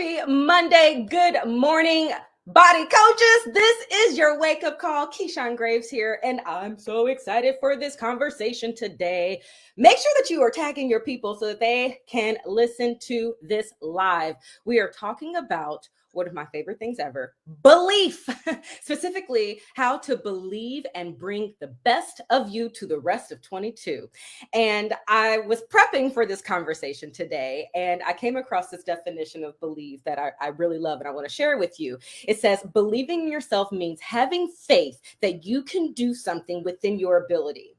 Happy Monday. Good morning, body coaches. This is your wake-up call. Keyshawn Graves here, and I'm so excited for this conversation today. Make sure that you are tagging your people so that they can listen to this live. We are talking about one of my favorite things ever, belief, specifically how to believe and bring the best of you to the rest of 22. And I was prepping for this conversation today, and I came across this definition of believe that I really love, and I want to share it with you. It says, believing in yourself means having faith that you can do something within your ability.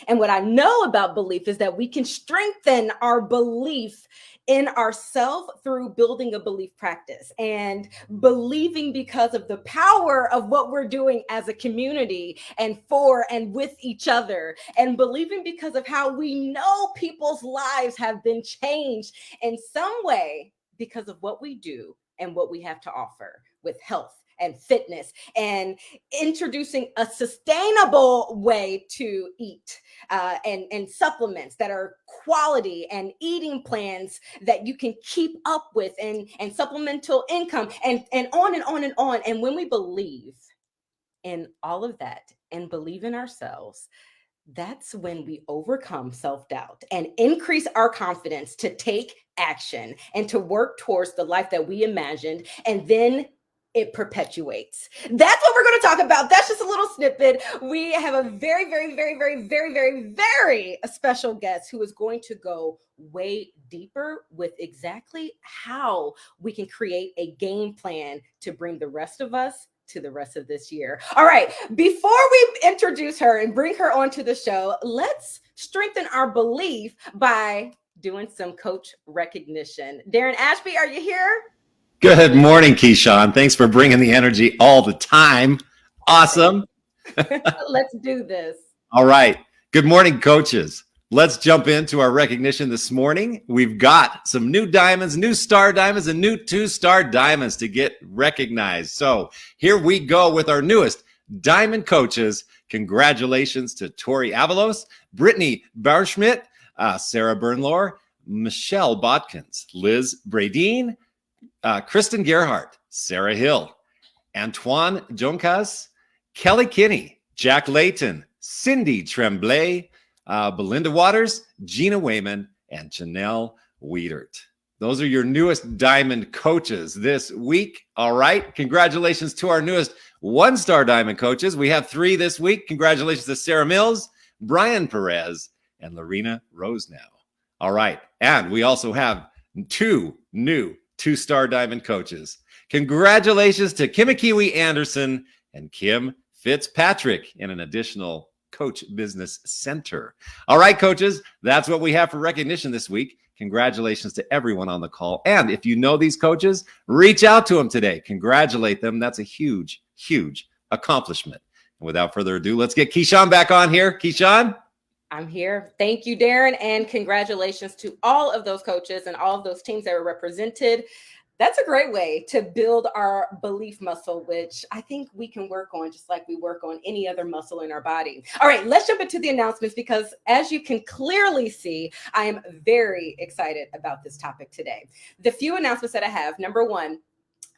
And what I know about belief is that we can strengthen our belief in ourselves through building a belief practice and believing because of the power of what we're doing as a community and for and with each other, and believing because of how we know people's lives have been changed in some way because of what we do and what we have to offer with health and fitness, and introducing a sustainable way to eat and supplements that are quality, and eating plans that you can keep up with, and supplemental income, and on and on and on. And when we believe in all of that and believe in ourselves, that's when we overcome self-doubt and increase our confidence to take action and to work towards the life that we imagined. And then it perpetuates. That's what we're going to talk about. That's just a little snippet. We have a very, very, very, very, very, very, very special guest who is going to go way deeper with exactly how we can create a game plan to bring the rest of us to the rest of this year. All right, before we introduce her and bring her onto the show, let's strengthen our belief by doing some coach recognition. Darren Ashby, are you here? Good morning, Keyshawn. Thanks for bringing the energy all the time. Awesome. Let's do this. All right. Good morning, coaches. Let's jump into our recognition this morning. We've got some new diamonds, new star diamonds, and new 2-star diamonds to get recognized. So here we go with our newest diamond coaches. Congratulations to Tori Avalos, Brittany Bauerschmidt, Sarah Bernlohr, Michelle Botkins, Liz Bradeen, Kristen Gerhardt, Sarah Hill, Antoine Joncas, Kelly Kinney, Jack Layton, Cindy Tremblay, Belinda Waters, Gina Wayman, and Janelle Wiedert. Those are your newest diamond coaches this week. All right. Congratulations to our newest 1-star diamond coaches. We have 3 this week. Congratulations to Sarah Mills, Brian Perez, and Lorena Rosenow. All right. And we also have 2 new 2-star diamond coaches. Congratulations to Kimikiwi Anderson and Kim Fitzpatrick in an additional Coach Business Center. All right, coaches, that's what we have for recognition this week. Congratulations to everyone on the call. And if you know these coaches, reach out to them today. Congratulate them. That's a huge, huge accomplishment. And without further ado, let's get Keyshawn back on here. Keyshawn? I'm here. Thank you, Darren. And congratulations to all of those coaches and all of those teams that were represented. That's a great way to build our belief muscle, which I think we can work on just like we work on any other muscle in our body. All right, let's jump into the announcements, because as you can clearly see, I am very excited about this topic today. The few announcements that I have: number one,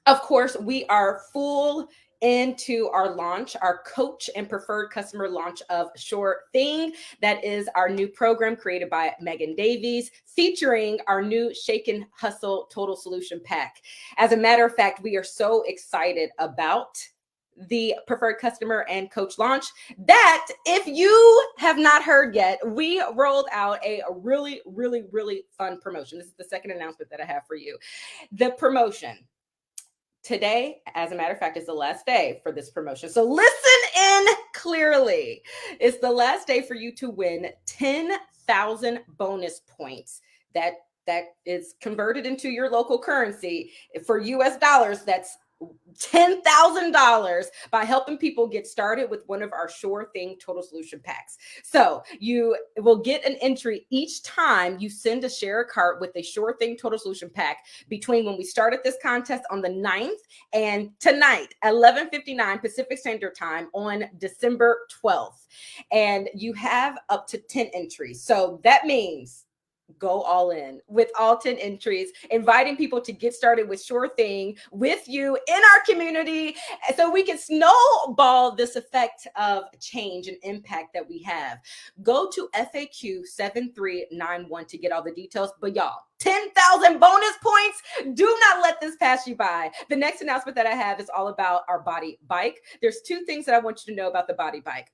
of course, we are full into our launch, our coach and preferred customer launch of Sure Thing. That is our new program created by Megan Davies, featuring our new Shake and Hustle Total Solution Pack. As a matter of fact, we are so excited about the preferred customer and coach launch that, if you have not heard yet, we rolled out a really, really, really fun promotion. This is the second announcement that I have for you. The promotion today, as a matter of fact, is the last day for this promotion. So listen in clearly. It's the last day for you to win 10,000 bonus points. That is converted into your local currency. For US dollars, that's $10,000 by helping people get started with one of our Sure Thing Total Solution Packs. So you will get an entry each time you send a share a cart with a Sure Thing Total Solution Pack between when we started this contest on the 9th and tonight, 11:59 Pacific Standard Time on December 12th. And you have up to 10 entries. So that means go all in with all 10 entries, inviting people to get started with Sure Thing with you in our community so we can snowball this effect of change and impact that we have. Go to FAQ 7391 to get all the details. But y'all, 10,000 bonus points. Do not let this pass you by. The next announcement that I have is all about our body bike. There's two things that I want you to know about the body bike.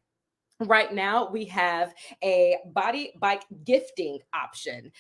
Right now, we have a body bike gifting option.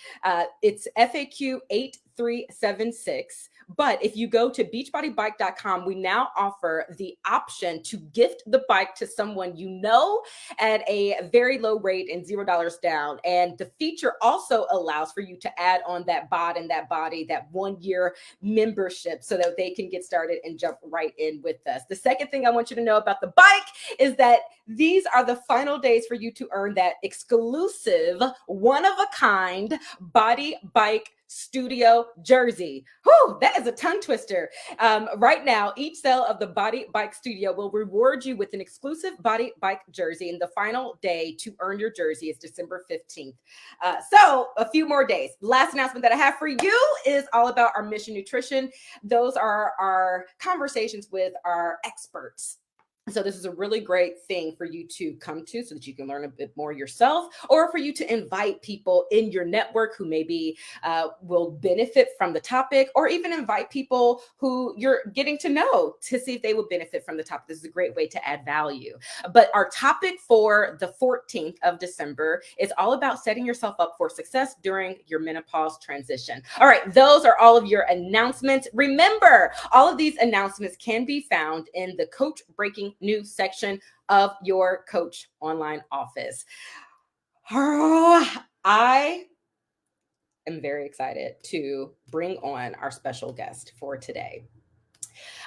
It's FAQ 8376. But if you go to beachbodybike.com, we now offer the option to gift the bike to someone you know at a very low rate and $0 down. And the feature also allows for you to add on that bod and that body, that 1 year membership so that they can get started and jump right in with us. The second thing I want you to know about the bike is that these are the final days for you to earn that exclusive, one-of-a-kind body bike studio jersey. Whew, that is a tongue twister. Right now, each sale of the Body Bike Studio will reward you with an exclusive body bike jersey, and the final day to earn your jersey is December 15th. So a few more days. Last announcement that I have for you is all about our Mission Nutrition. Those are our conversations with our experts. So this is a really great thing for you to come to so that you can learn a bit more yourself, or for you to invite people in your network who maybe will benefit from the topic, or even invite people who you're getting to know to see if they will benefit from the topic. This is a great way to add value. But our topic for the 14th of December is all about setting yourself up for success during your menopause transition. All right, those are all of your announcements. Remember, all of these announcements can be found in the Coach Breaking News section of your Coach online office. I am very excited to bring on our special guest for today.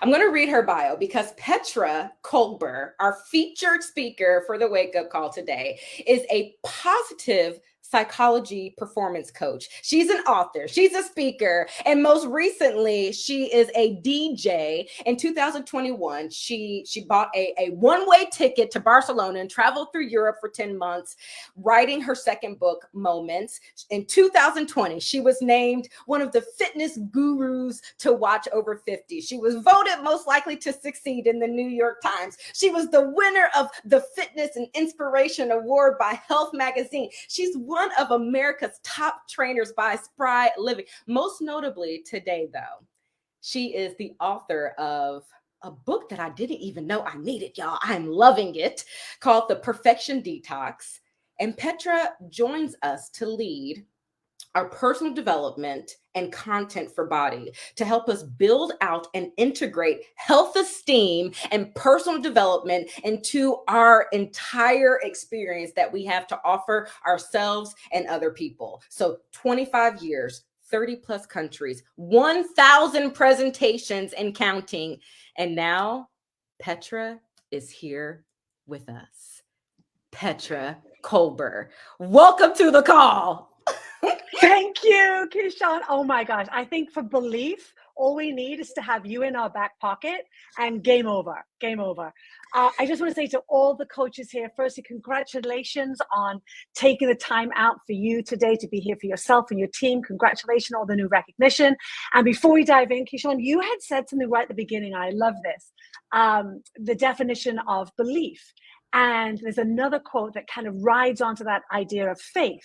I'm going to read her bio because Petra Kolber, our featured speaker for the Wake Up Call today, is a positive psychology performance coach. She's an author, she's a speaker, and most recently, she is a DJ. In 2021, she bought a one-way ticket to Barcelona and traveled through Europe for 10 months, writing her second book, Moments. In 2020, she was named one of the fitness gurus to watch over 50. She was voted most likely to succeed in the New York Times. She was the winner of the Fitness and Inspiration Award by Health Magazine. She's one of America's top trainers by Spry Living. Most notably today, though, she is the author of a book that I didn't even know I needed, y'all. I'm loving it, called The Perfection Detox. And Petra joins us to lead our personal development and content for body to help us build out and integrate health esteem and personal development into our entire experience that we have to offer ourselves and other people. So 25 years, 30 plus countries, 1,000 presentations and counting. And now Petra is here with us. Petra Kolber, welcome to the call. Thank you, Keyshawn. Oh my gosh. I think for belief, all we need is to have you in our back pocket and game over, game over. I just want to say to all the coaches here, firstly, congratulations on taking the time out for you today to be here for yourself and your team. Congratulations on the new recognition. And before we dive in, Keyshawn, you had said something right at the beginning. I love this. The definition of belief. And there's another quote that kind of rides onto that idea of faith.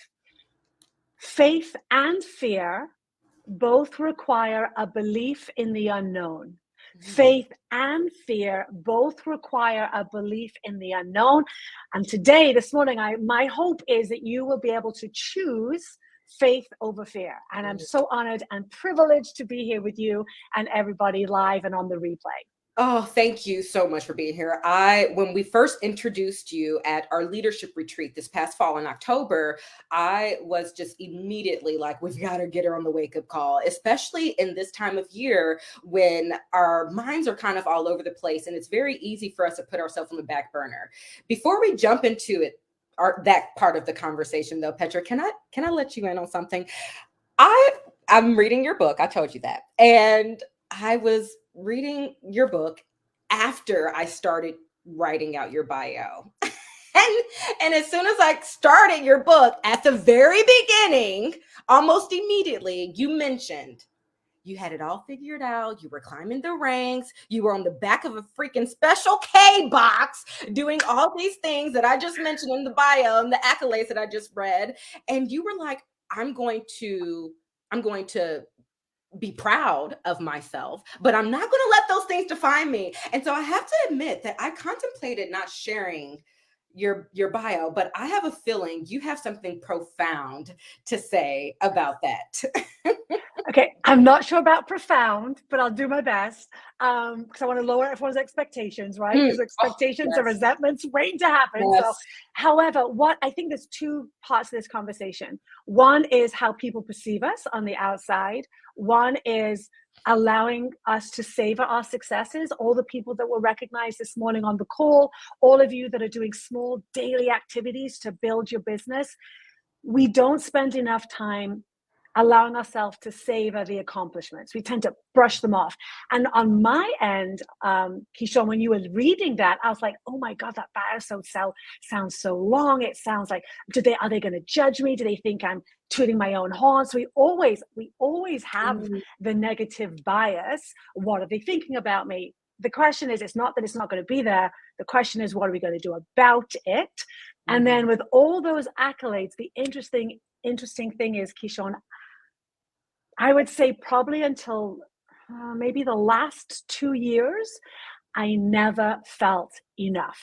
Faith and fear both require a belief in the unknown. Mm-hmm. Faith and fear both require a belief in the unknown. And today, this morning, my hope is that you will be able to choose faith over fear. And I'm so honored and privileged to be here with you and everybody live and on the replay. Oh, thank you so much for being here. When we first introduced you at our leadership retreat this past fall in October, I was just immediately like, we've got to get her on the wake up call, especially in this time of year when our minds are kind of all over the place. And it's very easy for us to put ourselves on the back burner. Before we jump into it, that part of the conversation though, Petra, can I let you in on something? I'm reading your book. I told you that. And I was reading your book after I started writing out your bio. And as soon as I started your book, at the very beginning, almost immediately, you mentioned you had it all figured out. You were climbing the ranks. You were on the back of a freaking special K box doing all these things that I just mentioned in the bio and the accolades that I just read. And you were like, I'm going to be proud of myself, but I'm not going to let those things define me. And so I have to admit that I contemplated not sharing your bio, but I have a feeling you have something profound to say about that. Okay, I'm not sure about profound, but I'll do my best because I want to lower everyone's expectations, right? Because expectations and Yes. resentments waiting to happen. Yes. So, however, what I think there's two parts of this conversation. One is how people perceive us on the outside. One is allowing us to savor our successes. All the people that were recognized this morning on the call, all of you that are doing small daily activities to build your business. We don't spend enough time allowing ourselves to savor the accomplishments. We tend to brush them off. And on my end, Keyshawn, when you were reading that, I was like, oh my God, that bio sounds so long. It sounds like, are they going to judge me? Do they think I'm tooting my own horn? So we always have the negative bias. What are they thinking about me? The question is, it's not that it's not going to be there. The question is, what are we going to do about it? And then with all those accolades, the interesting thing is, Keyshawn, I would say probably until maybe the last 2 years, I never felt enough.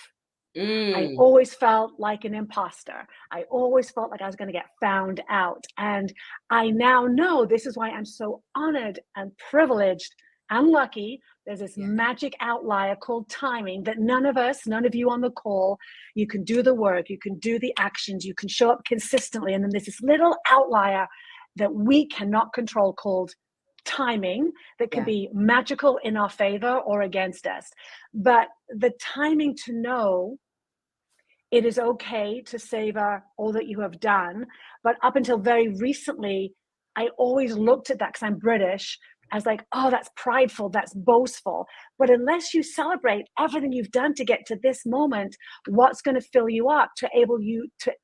I always felt like an imposter. I always felt like I was going to get found out. And I now know this is why I'm so honored and privileged and lucky. There's this magic outlier called timing that none of you on the call, you can do the work, you can do the actions, you can show up consistently. And then there's this little outlier that we cannot control called timing that can be magical in our favor or against us. But the timing to know it is okay to savor all that you have done. But up until very recently, I always looked at that because I'm British as like, oh, that's prideful, that's boastful. But unless you celebrate everything you've done to get to this moment, what's going to fill you up to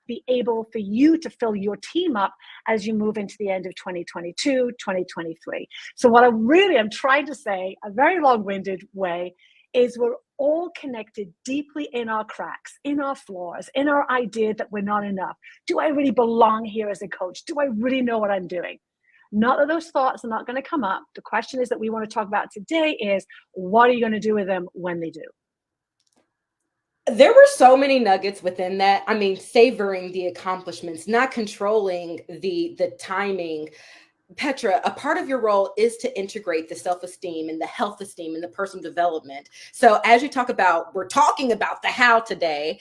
be able for you to fill your team up as you move into the end of 2022, 2023. So what I'm trying to say, a very long-winded way, is we're all connected deeply in our cracks, in our flaws, in our idea that we're not enough. Do I really belong here as a coach? Do I really know what I'm doing? Not that those thoughts are not going to come up. The question is that we want to talk about today is, what are you going to do with them when they do? There were so many nuggets within that. I mean, savoring the accomplishments, not controlling the timing. Petra, a part of your role is to integrate the self-esteem and the health esteem and the personal development. So as you talk about, we're talking about the how today.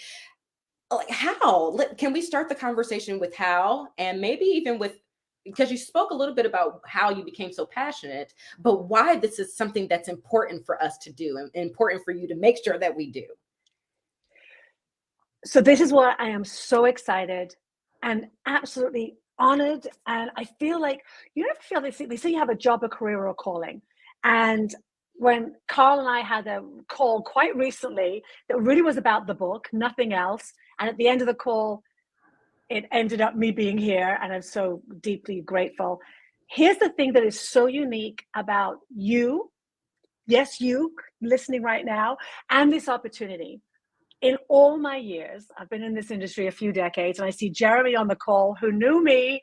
Like how? Can we start the conversation with how, and maybe even with, because you spoke a little bit about how you became so passionate, but why this is something that's important for us to do and important for you to make sure that we do. So this is why I am so excited and absolutely honored. And I feel like you never feel they say you have a job, a career, or a calling. And when Carl and I had a call quite recently that really was about the book, nothing else. And at the end of the call, it ended up me being here, and I'm so deeply grateful. Here's the thing that is so unique about you, yes, you listening right now, and this opportunity. In all my years, I've been in this industry a few decades, and I see Jeremy on the call who knew me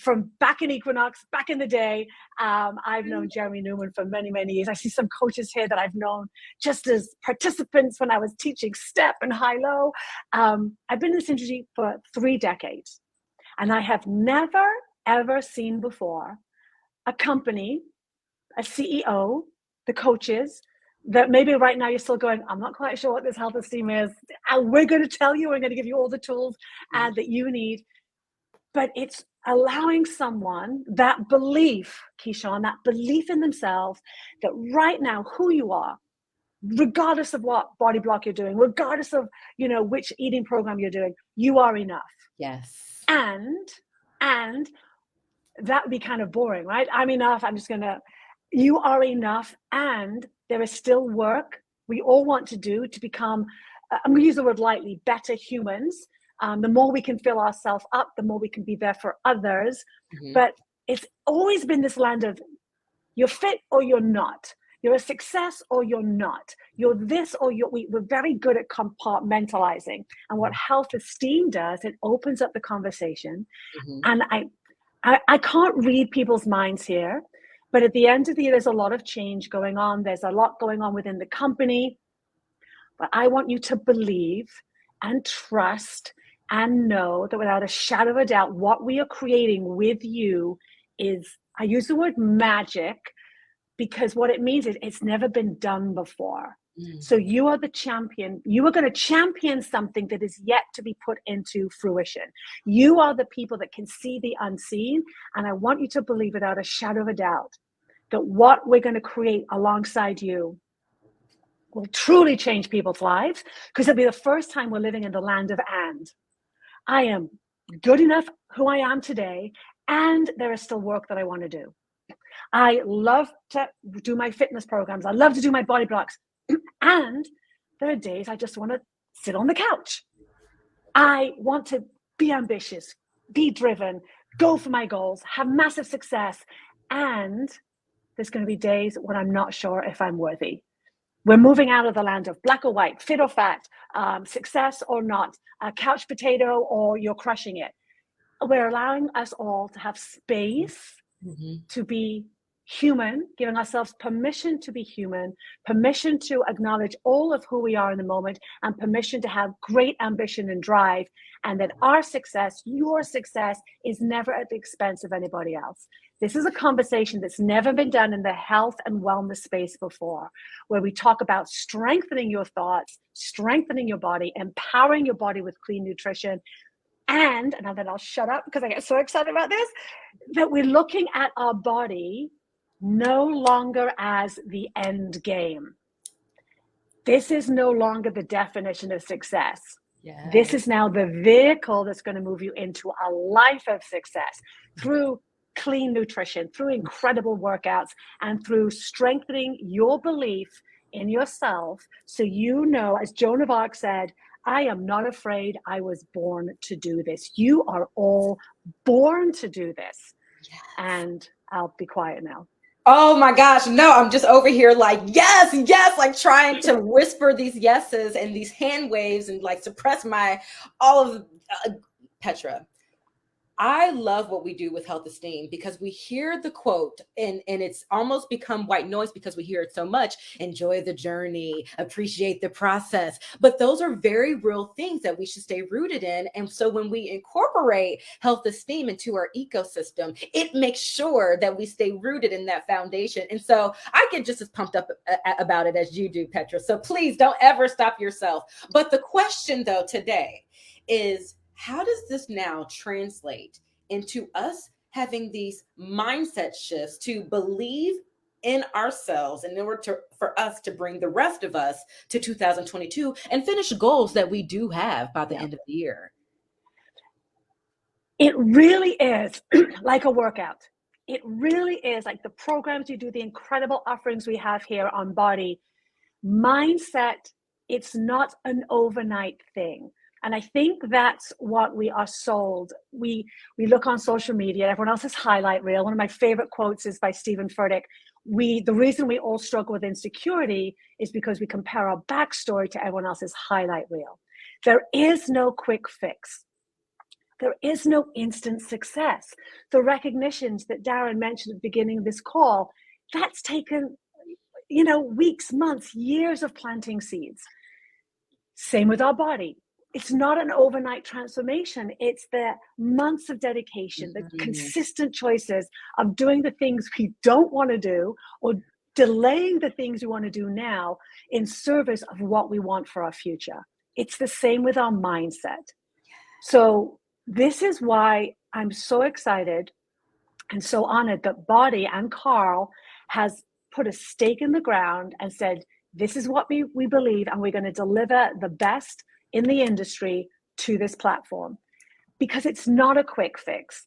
from back in Equinox, back in the day. I've known Jeremy Newman for many, many years. I see some coaches here that I've known just as participants when I was teaching step and high-low. I've been in this industry for 3 decades, and I have never, ever seen before a company, a CEO, the coaches, that maybe right now you're still going, I'm not quite sure what this health esteem is. And we're going to tell you, we're going to give you all the tools that you need. But it's allowing someone that belief, Keyshawn, that belief in themselves, that right now who you are, regardless of what body block you're doing, regardless of, which eating program you're doing, you are enough. Yes. And that would be kind of boring, right? I'm enough. You are enough. And there is still work we all want to do to become I'm going to use the word lightly, better humans. The more we can fill ourselves up, the more we can be there for others. But it's always been this land of you're fit or you're not. You're a success or you're not. You're this or we're very good at compartmentalizing. And what health esteem does, it opens up the conversation. And I can't read people's minds here, but at the end of the year, there's a lot of change going on. There's a lot going on within the company. But I want you to believe and trust and know that without a shadow of a doubt, what we are creating with you is, I use the word magic, because what it means is it's never been done before. So you are the champion. You are going to champion something that is yet to be put into fruition. You are the people that can see the unseen. And I want you to believe without a shadow of a doubt that what we're going to create alongside you will truly change people's lives, because it'll be the first time we're living in the land of and. I am good enough who I am today, and there is still work that I want to do. I love to do my fitness programs. I love to do my body blocks. And there are days I just want to sit on the couch. I want to be ambitious, be driven, go for my goals, have massive success. And there's going to be days when I'm not sure if I'm worthy. We're moving out of the land of black or white, fit or fat, success or not, couch potato or you're crushing it. We're allowing us all to have space to be human, giving ourselves permission to be human, permission to acknowledge all of who we are in the moment, and permission to have great ambition and drive, and that our success, your success, is never at the expense of anybody else. This is a conversation that's never been done in the health and wellness space before, where we talk about strengthening your thoughts, strengthening your body, empowering your body with clean nutrition, and now that I'll shut up because I get so excited about this, that we're looking at our body no longer as the end game. This is no longer the definition of success. Yes. This is now the vehicle that's going to move you into a life of success through clean nutrition, through incredible workouts, and through strengthening your belief in yourself. So you know, as Joan of Arc said, I am not afraid. I was born to do this. You are all born to do this. Yes. And I'll be quiet now. Oh my gosh, no, I'm just over here like, yes, like trying to whisper these yeses and these hand waves and like suppress all of Petra. I love what we do with health esteem because we hear the quote and it's almost become white noise because we hear it so much. Enjoy the journey, appreciate the process. But those are very real things that we should stay rooted in. And so when we incorporate health esteem into our ecosystem, it makes sure that we stay rooted in that foundation. And so I get just as pumped up about it as you do, Petra. So please don't ever stop yourself. But the question though today is, how does this now translate into us having these mindset shifts to believe in ourselves in order for us to bring the rest of us to 2022 and finish goals that we do have by the end of the year? It really is like a workout. It really is like the programs you do, the incredible offerings we have here on Body. Mindset, it's not an overnight thing. And I think that's what we are sold. We look on social media, everyone else's highlight reel. One of my favorite quotes is by Stephen Furtick. The reason we all struggle with insecurity is because we compare our backstory to everyone else's highlight reel. There is no quick fix. There is no instant success. The recognitions that Darren mentioned at the beginning of this call, that's taken, weeks, months, years of planting seeds. Same with our body. It's not an overnight transformation. It's the months of dedication, the consistent choices of doing the things we don't want to do or delaying the things we want to do now in service of what we want for our future. It's the same with our mindset. So this is why I'm so excited and so honored that Body and Carl has put a stake in the ground and said, this is what we believe, and we're going to deliver the best in the industry to this platform, because it's not a quick fix.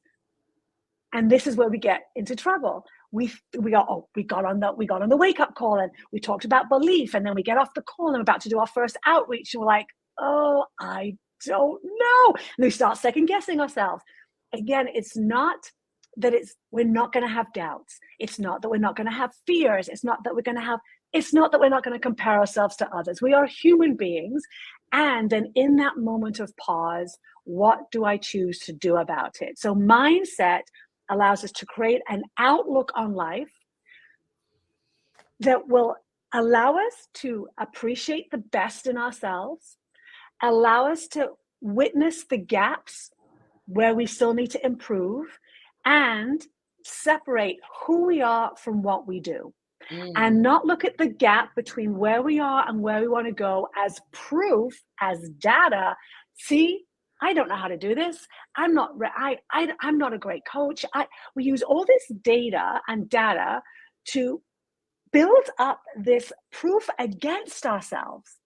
And this is where we get into trouble. we got on the wake up call and we talked about belief, and then we get off the call and we're about to do our first outreach and we're like, oh, I don't know. And we start second guessing ourselves. Again, it's not that we're not going to have doubts. It's not that we're not going to have fears. It's not that we're not going to compare ourselves to others. We are human beings. And then in that moment of pause, what do I choose to do about it? So mindset allows us to create an outlook on life that will allow us to appreciate the best in ourselves, allow us to witness the gaps where we still need to improve, and separate who we are from what we do. And not look at the gap between where we are and where we want to go as proof, as data. See, I don't know how to do this. I'm not a great coach. We use all this data and data to build up this proof against ourselves.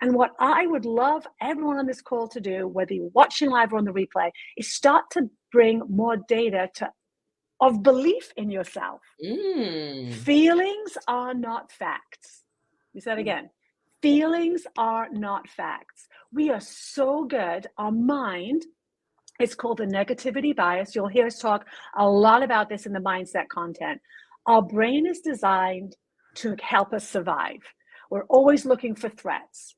And what I would love everyone on this call to do, whether you're watching live or on the replay, is start to bring more data of belief in yourself. Feelings are not facts. You said again, feelings are not facts. We are so good. Our mind, it's called the negativity bias. You'll hear us talk a lot about this in the mindset content. Our brain is designed to help us survive. We're always looking for threats.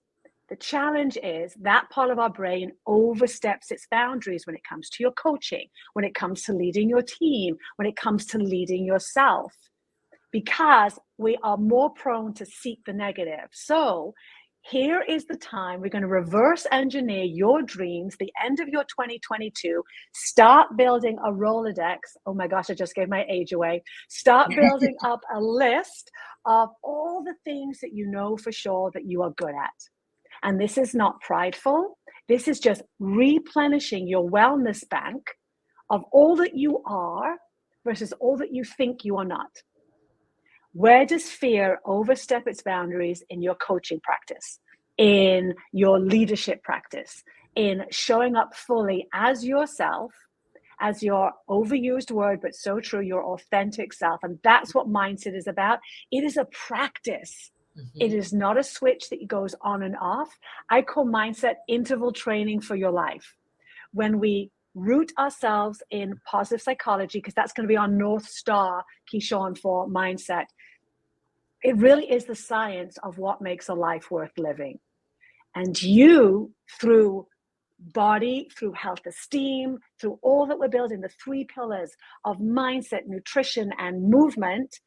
The challenge is that part of our brain oversteps its boundaries when it comes to your coaching, when it comes to leading your team, when it comes to leading yourself, because we are more prone to seek the negative. So here is the time we're going to reverse engineer your dreams, the end of your 2022. Start building a Rolodex. Oh my gosh, I just gave my age away. Start building up a list of all the things that you know for sure that you are good at. And this is not prideful. This is just replenishing your wellness bank of all that you are versus all that you think you are not. Where does fear overstep its boundaries in your coaching practice, in your leadership practice, in showing up fully as yourself, as your overused word, but so true, your authentic self? And that's what mindset is about. It is a practice. It is not a switch that goes on and off. I call mindset interval training for your life. When we root ourselves in positive psychology, because that's going to be our North Star, Keyshawn, for mindset, it really is the science of what makes a life worth living. And you, through body, through health esteem, through all that we're building, the 3 pillars of mindset, nutrition, and movement,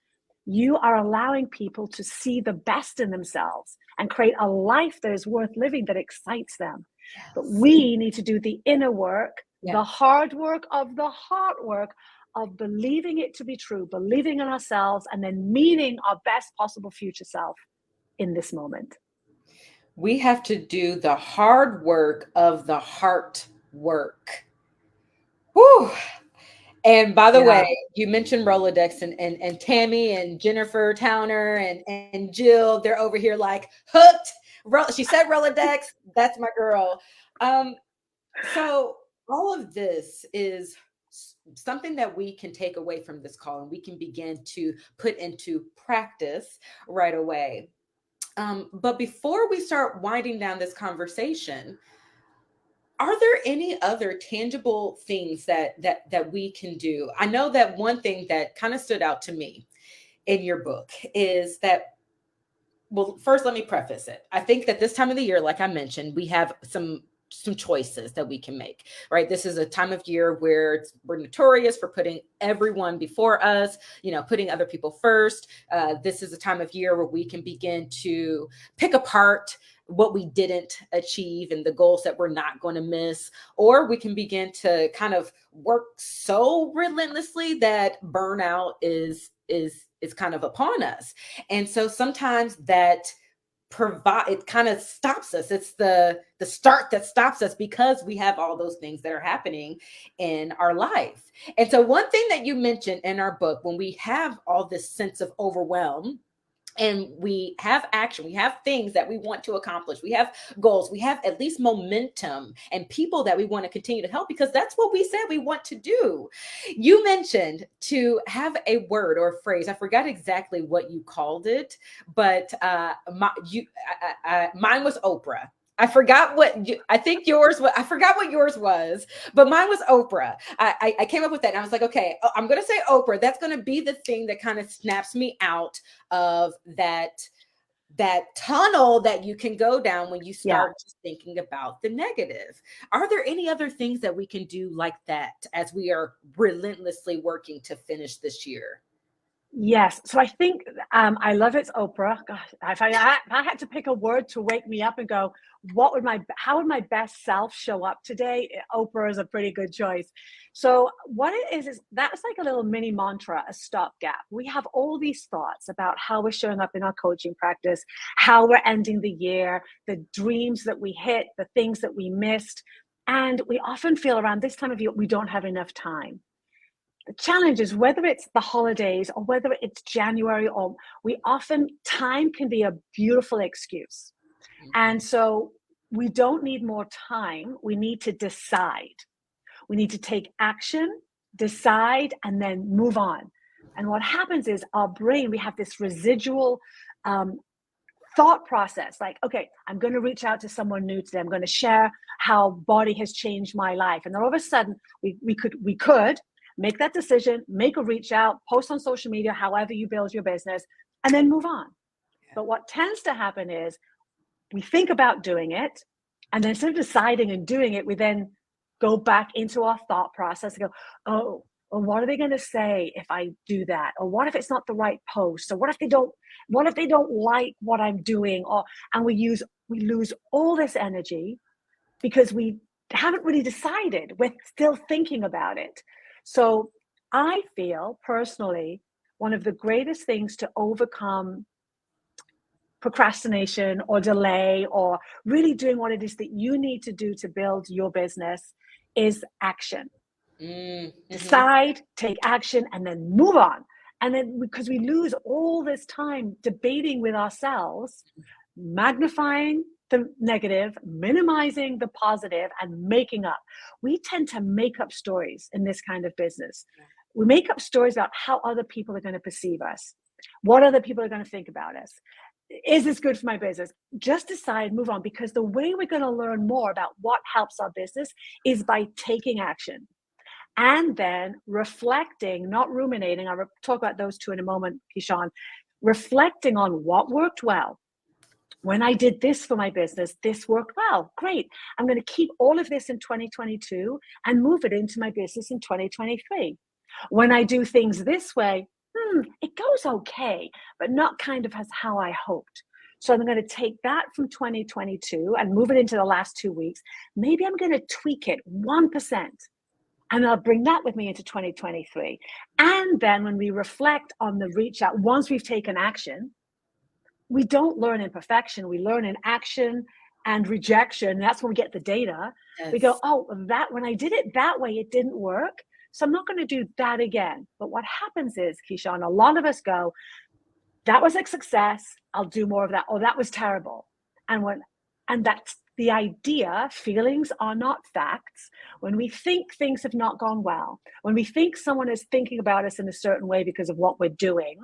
you are allowing people to see the best in themselves and create a life that is worth living, that excites them. Yes. But we need to do the inner work, the hard work of the heart work of believing it to be true, believing in ourselves, and then meeting our best possible future self in this moment. We have to do the hard work of the heart work. Whew. And by the way, you mentioned Rolodex, and Tammy and Jennifer Towner and Jill, they're over here like hooked. She said Rolodex. That's my girl. So all of this is something that we can take away from this call, and we can begin to put into practice right away. But before we start winding down this conversation, are there any other tangible things that we can do? I know that one thing that kind of stood out to me in your book is that, well, first, let me preface it. I think that this time of the year, like I mentioned, we have some choices that we can make, right? This is a time of year where we're notorious for putting everyone before us, putting other people first. This is a time of year where we can begin to pick apart what we didn't achieve and the goals that we're not going to miss, or we can begin to kind of work so relentlessly that burnout is kind of upon us. And so sometimes that it kind of stops us. It's the start that stops us, because we have all those things that are happening in our life. And so one thing that you mentioned in our book, when we have all this sense of overwhelm, and we have action, we have things that we want to accomplish, we have goals, we have at least momentum and people that we want to continue to help, because that's what we said we want to do. You mentioned to have a word or a phrase. I forgot exactly what you called it, but mine was Oprah. I forgot what I think yours was. I forgot what yours was, but mine was Oprah. I came up with that and I was like, okay, I'm going to say Oprah. That's going to be the thing that kind of snaps me out of that tunnel that you can go down when you start just thinking about the negative. Are there any other things that we can do like that as we are relentlessly working to finish this year? Yes. So I think I love it's Oprah. Gosh, if I had to pick a word to wake me up and go, how would my best self show up today? Oprah is a pretty good choice. So what it is that's like a little mini mantra, a stopgap. We have all these thoughts about how we're showing up in our coaching practice, how we're ending the year, the dreams that we hit, the things that we missed. And we often feel around this time of year, we don't have enough time. The challenge is whether it's the holidays or whether it's January, or time can be a beautiful excuse. And so we don't need more time. We need to decide. We need to take action, decide, and then move on. And what happens is our brain, we have this residual thought process, like, okay, I'm going to reach out to someone new today. I'm going to share how body has changed my life. And then all of a sudden we could make that decision, make a reach out, post on social media, however you build your business, and then move on. But what tends to happen is we think about doing it, and then instead of deciding and doing it, we then go back into our thought process and go, oh, well, what are they going to say if I do that? Or what if it's not the right post? Or what if they don't like what I'm doing? And we lose all this energy because we haven't really decided. We're still thinking about it. So I feel personally, one of the greatest things to overcome procrastination or delay or really doing what it is that you need to do to build your business is action. Decide, take action, and then move on. And then because we lose all this time debating with ourselves, magnifying the negative, minimizing the positive, and making up. We tend to make up stories in this kind of business. We make up stories about how other people are going to perceive us, what other people are going to think about us. Is this good for my business? Just decide, move on, because the way we're going to learn more about what helps our business is by taking action. And then reflecting, not ruminating. I'll talk about those two in a moment, Keyshawn. Reflecting on what worked well. When I did this for my business, this worked well. Great. I'm going to keep all of this in 2022 and move it into my business in 2023. When I do things this way, it goes okay, but not kind of as how I hoped. So I'm going to take that from 2022 and move it into the last 2 weeks. Maybe I'm going to tweak it 1%. And I'll bring that with me into 2023. And then when we reflect on the reach out, once we've taken action, we don't learn in perfection. We learn in action and rejection. That's when we get the data. Yes. We go, oh, when I did it that way, it didn't work. So I'm not going to do that again. But what happens is, Keyshawn, a lot of us go, that was a success. I'll do more of that. Oh, that was terrible. And that's the idea. Feelings are not facts. When we think things have not gone well, when we think someone is thinking about us in a certain way because of what we're doing,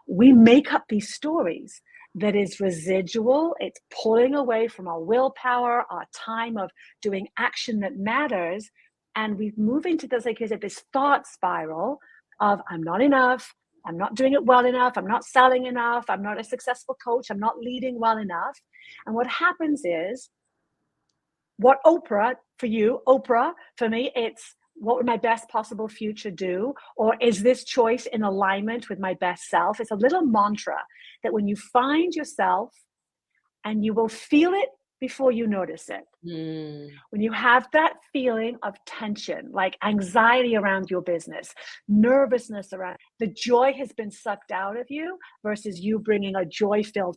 we make up these stories that is residual. It's pulling away from our willpower, our time of doing action that matters. And we move into this, like you said, this thought spiral of I'm not enough. I'm not doing it well enough. I'm not selling enough. I'm not a successful coach. I'm not leading well enough. And what happens is, what Oprah, for you, Oprah, for me, it's what would my best possible future do? Or is this choice in alignment with my best self? It's a little mantra that when you find yourself, and you will feel it before you notice it. When you have that feeling of tension, like anxiety around your business, nervousness around, the joy has been sucked out of you versus you bringing a joy-filled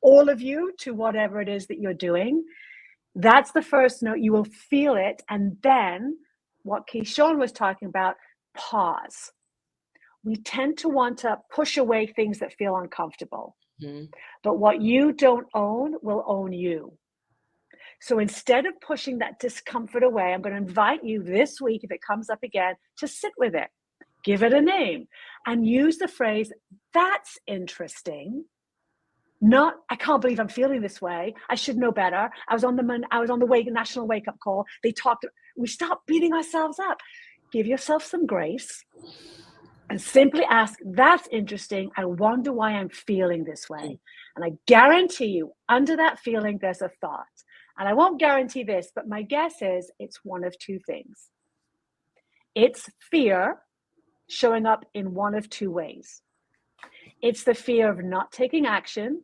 all of you to whatever it is that you're doing. That's the first note. You will feel it. And then what Keyshawn was talking about, pause. We tend to want to push away things that feel uncomfortable. Mhm. But what you don't own will own you. So instead of pushing that discomfort away, I'm going to invite you this week, if it comes up again, to sit with it, give it a name, and use the phrase, that's interesting. Not, I can't believe I'm feeling this way. I should know better. I was on the national wake up call. We stopped beating ourselves up. Give yourself some grace and simply ask, that's interesting. I wonder why I'm feeling this way. And I guarantee you, under that feeling, there's a thought. And I won't guarantee this, but my guess is it's one of two things. It's fear showing up in one of two ways. It's the fear of not taking action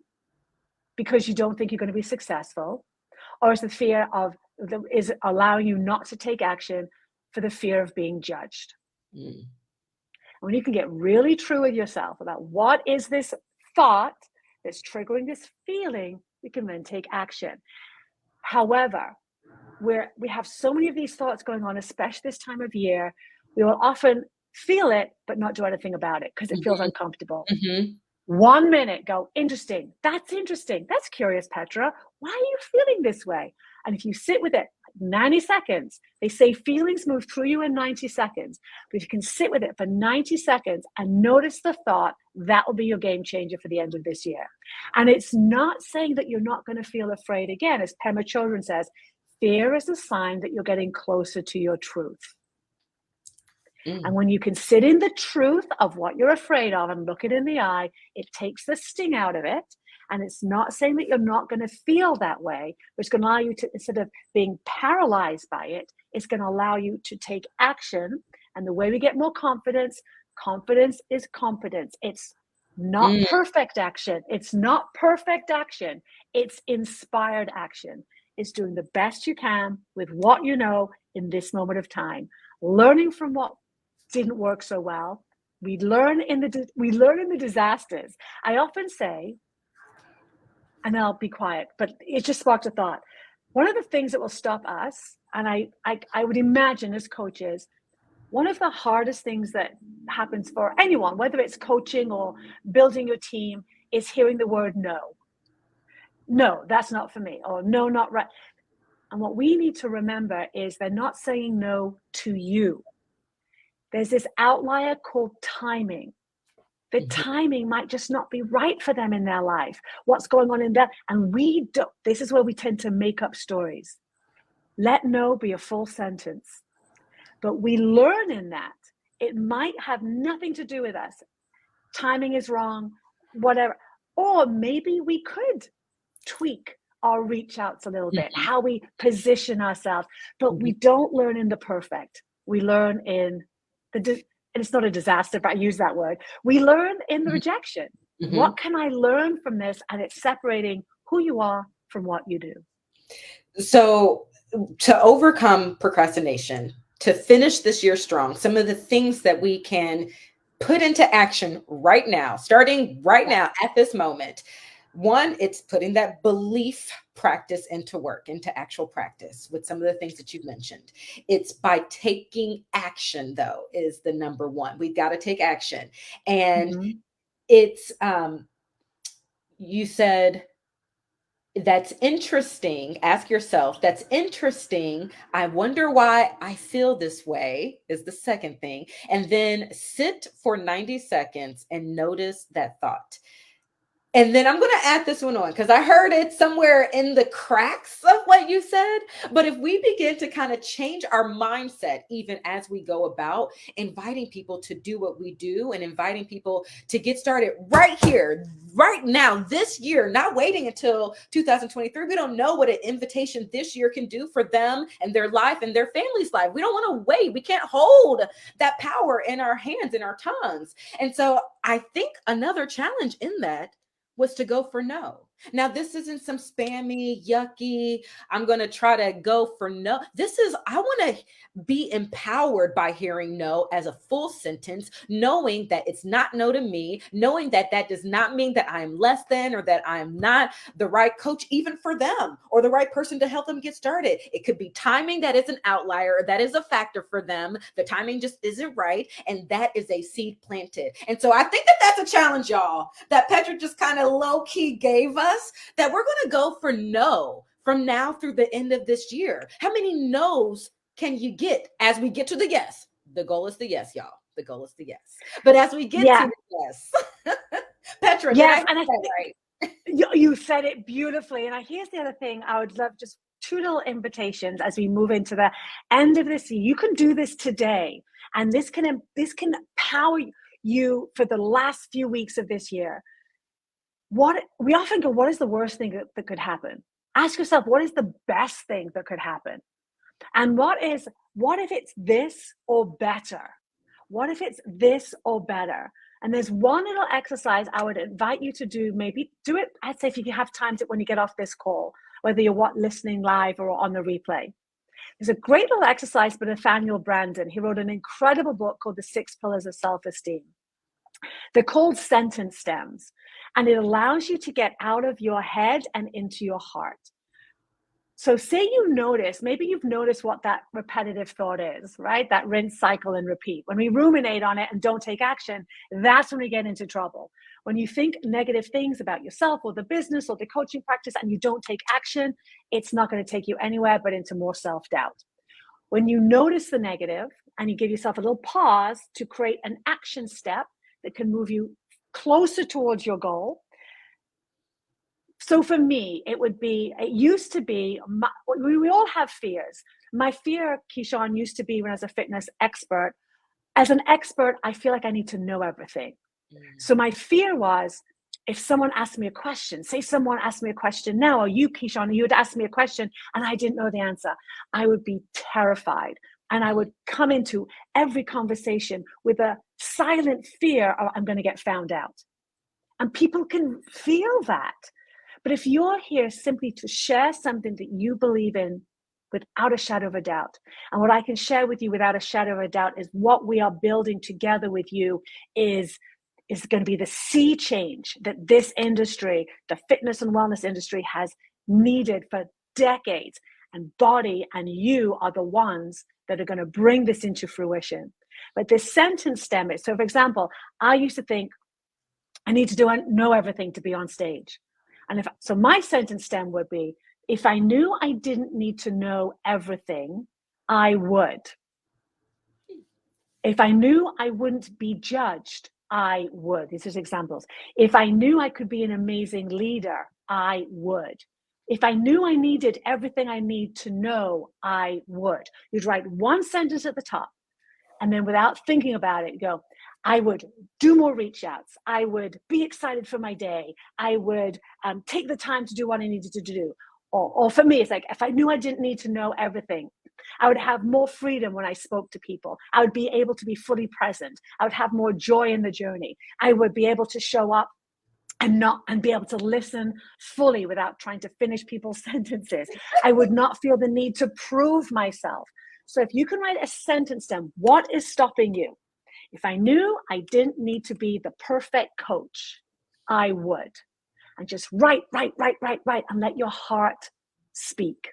because you don't think you're going to be successful, or it's the fear is allowing you not to take action for the fear of being judged. When you can get really true with yourself about what is this thought that's triggering this feeling, we can then take action. However, we have so many of these thoughts going on, especially this time of year, we will often feel it, but not do anything about it because it feels uncomfortable. 1 minute, go, interesting. That's interesting. That's curious, Petra. Why are you feeling this way? And if you sit with it, 90 seconds, they say feelings move through you in 90 seconds. But if you can sit with it for 90 seconds and notice the thought, that will be your game changer for the end of this year. And it's not saying that you're not going to feel afraid again. As Pema Children says, fear is a sign that you're getting closer to your truth. And when you can sit in the truth of what you're afraid of and look it in the eye, it takes the sting out of it. And it's not saying that you're not going to feel that way, but it's going to allow you to, instead of being paralyzed by it, it's going to allow you to take action. And the way we get more confidence is competence. It's not perfect action. It's not perfect action. It's inspired action. It's doing the best you can with what you know in this moment of time, learning from what didn't work so well. We learn in the disasters. I often say, and I'll be quiet, but it just sparked a thought. One of the things that will stop us, and I would imagine as coaches, one of the hardest things that happens for anyone, whether it's coaching or building your team, is hearing the word no. No, that's not for me, or no, not right. And what we need to remember is they're not saying no to you. There's this outlier called timing. The timing might just not be right for them in their life. What's going on in that? And this is where we tend to make up stories. Let no be a full sentence. But we learn in that. It might have nothing to do with us. Timing is wrong, whatever. Or maybe we could tweak our reach outs a little bit, how we position ourselves. But we don't learn in the perfect. We learn in and it's not a disaster, but I use that word. We learn in the rejection. What can I learn from this? And it's separating who you are from what you do. So to overcome procrastination, to finish this year strong, some of the things that we can put into action right now, starting right now at this moment. One, it's putting that belief practice into work, into actual practice with some of the things that you've mentioned. It's by taking action, though, is the number one. We've got to take action. And it's, you said, that's interesting. Ask yourself, that's interesting. I wonder why I feel this way is the second thing. And then sit for 90 seconds and notice that thought. And then I'm going to add this one on because I heard it somewhere in the cracks of what you said. But if we begin to kind of change our mindset, even as we go about inviting people to do what we do and inviting people to get started right here, right now, this year, not waiting until 2023. We don't know what an invitation this year can do for them and their life and their family's life. We don't want to wait. We can't hold that power in our hands, in our tongues. And so I think another challenge in that was to go for no. Now, this isn't some spammy, yucky, I'm going to try to go for no. This is, I want to be empowered by hearing no as a full sentence, knowing that it's not no to me, knowing that that does not mean that I am less than or that I am not the right coach, even for them, or the right person to help them get started. It could be timing that is an outlier, or that is a factor for them. The timing just isn't right. And that is a seed planted. And so I think that that's a challenge, y'all, that Petra just kind of low key gave us, that we're going to go for no from now through the end of this year. How many no's can you get as we get to the yes? The goal is the yes, y'all. The goal is the yes. But as we get to the yes, Petra, yes, did I say that right? You said it beautifully. And here's the other thing. I would love just two little invitations as we move into the end of this year. You can do this today, and this can power you for the last few weeks of this year. What we often go, what is the worst thing that could happen? Ask yourself, what is the best thing that could happen? And what if it's this or better? What if it's this or better? And there's one little exercise I would invite you to do. Maybe do it, I'd say, if you have time to when you get off this call, whether you're listening live or on the replay. There's a great little exercise by Nathaniel Branden. He wrote an incredible book called The 6 Pillars of Self-Esteem. They're called sentence stems, and it allows you to get out of your head and into your heart. So say maybe you've noticed what that repetitive thought is, right? That rinse, cycle, and repeat. When we ruminate on it and don't take action, that's when we get into trouble. When you think negative things about yourself or the business or the coaching practice and you don't take action, it's not going to take you anywhere but into more self-doubt. When you notice the negative and you give yourself a little pause to create an action step that can move you closer towards your goal. So for me, it used to be, we all have fears. My fear, Keyshawn, used to be when I was a fitness expert. As an expert, I feel like I need to know everything. So my fear was, if someone asked me a question, say someone asked me a question now, or you, Keyshawn, you would ask me a question and I didn't know the answer, I would be terrified. And I would come into every conversation with a silent fear of I'm going to get found out. And people can feel that. But if you're here simply to share something that you believe in without a shadow of a doubt, and what I can share with you without a shadow of a doubt is what we are building together with you is going to be the sea change that this industry, the fitness and wellness industry, has needed for decades. And Body and you are the ones that are going to bring this into fruition. But this sentence stem is, so for example, I used to think I need to know everything to be on stage. And so my sentence stem would be, if I knew I didn't need to know everything, I would. If I knew I wouldn't be judged, I would. These are examples. If I knew I could be an amazing leader, I would. If I knew I needed everything I need to know, I would. You'd write one sentence at the top, and then without thinking about it, you go, I would do more reach outs. I would be excited for my day. I would take the time to do what I needed to do. Or for me, it's like, if I knew I didn't need to know everything, I would have more freedom when I spoke to people. I would be able to be fully present. I would have more joy in the journey. I would be able to show up and be able to listen fully without trying to finish people's sentences. I would not feel the need to prove myself. So if you can write a sentence down, what is stopping you? If I knew I didn't need to be the perfect coach, I would. And just write, and let your heart speak.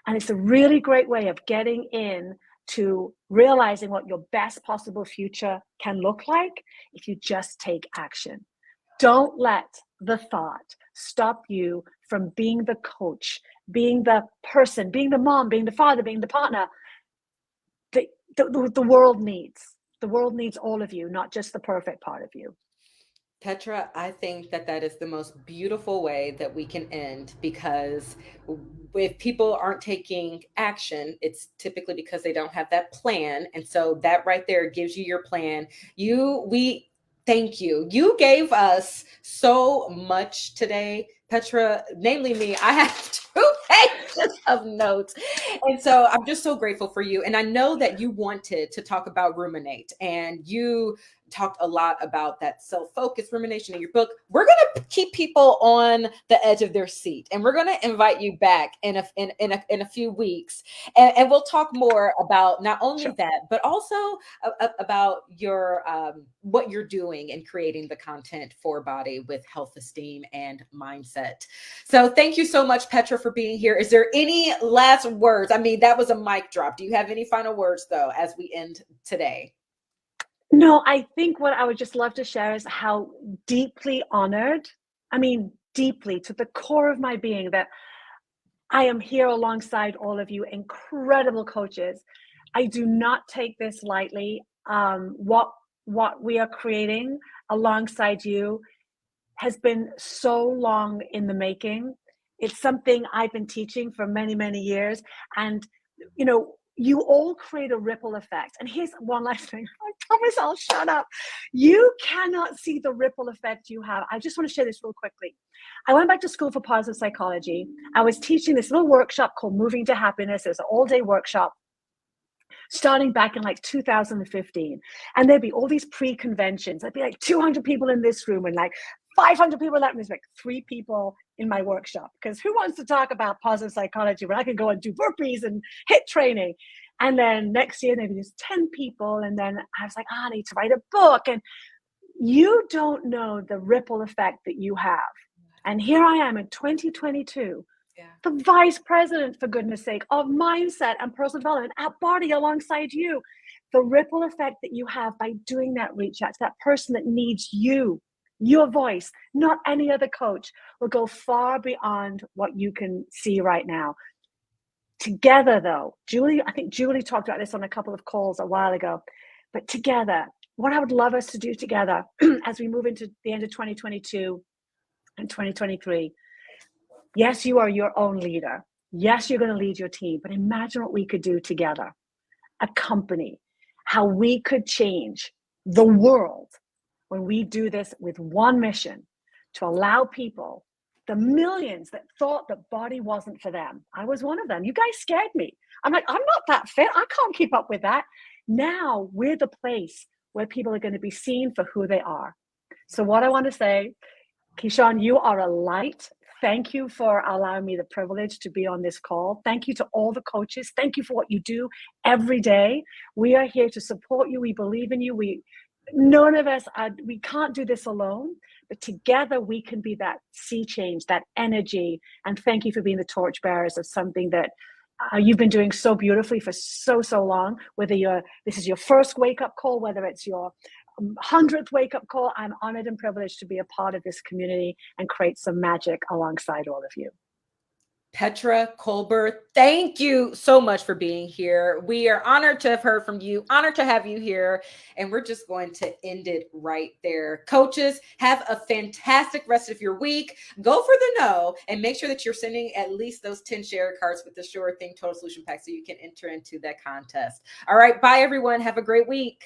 And it's a really great way of getting in to realizing what your best possible future can look like if you just take action. Don't let the thought stop you from being the coach, being the person, being the mom, being the father, being the partner the world needs. The world needs all of you, not just the perfect part of you. Petra, I think that that is the most beautiful way that we can end, because if people aren't taking action, it's typically because they don't have that plan. And so that right there gives you your plan. Thank you. You gave us so much today, Petra, namely me. I have 2 pages of notes. And so I'm just so grateful for you. And I know that you wanted to talk about ruminate, and you talked a lot about that self-focus rumination in your book. We're going to keep people on the edge of their seat, and we're going to invite you back in a few weeks, and we'll talk more about not only that, but also about your what you're doing in creating the content for Body with health, esteem, and mindset. So thank you so much, Petra, for being here. Is there any last words? I mean, that was a mic drop. Do you have any final words, though, as we end today? No, I think what I would just love to share is how deeply honored, I mean, deeply to the core of my being, that I am here alongside all of you incredible coaches. I do not take this lightly. What we are creating alongside you has been so long in the making. It's something I've been teaching for many, many years. And, you know, you all create a ripple effect. And here's one last thing. I promise I'll shut up. You cannot see the ripple effect you have. I just want to share this real quickly. I went back to school for positive psychology. I was teaching this little workshop called Moving to Happiness. It was an all-day workshop starting back in like 2015. And there'd be all these pre-conventions. There'd be like 200 people in this room and like 500 people in that room. There's like 3 people in my workshop, because who wants to talk about positive psychology when I can go and do burpees and HIIT training? And then next year, maybe there's 10 people. And then I was like, I need to write a book. And you don't know the ripple effect that you have. And here I am in 2022, the vice president, for goodness sake, of mindset and personal development at Body alongside you. The ripple effect that you have by doing that reach out to that person that needs you, your voice, not any other coach, will go far beyond what you can see right now. Together, though, I think Julie talked about this on a couple of calls a while ago, but together, what I would love us to do together as we move into the end of 2022 and 2023, yes, you are your own leader. Yes, you're going to lead your team, but imagine what we could do together, a company, how we could change the world when we do this with one mission, to allow people, the millions that thought that Body wasn't for them. I was one of them. You guys scared me. I'm like, I'm not that fit. I can't keep up with that. Now we're the place where people are going to be seen for who they are. So what I want to say, Keyshawn, you are a light. Thank you for allowing me the privilege to be on this call. Thank you to all the coaches. Thank you for what you do every day. We are here to support you. We believe in you. None of us, we can't do this alone, but together we can be that sea change, that energy. And thank you for being the torchbearers of something that you've been doing so beautifully for so long. Whether this is your first wake-up call, whether it's your 100th wake-up call, I'm honored and privileged to be a part of this community and create some magic alongside all of you. Petra Kolber, thank you so much for being here. We are honored to have heard from you, honored to have you here, and we're just going to end it right there. Coaches, have a fantastic rest of your week. Go for the no, and make sure that you're sending at least those 10 share cards with the Sure Thing Total Solution Pack so you can enter into that contest. All right, bye everyone. Have a great week.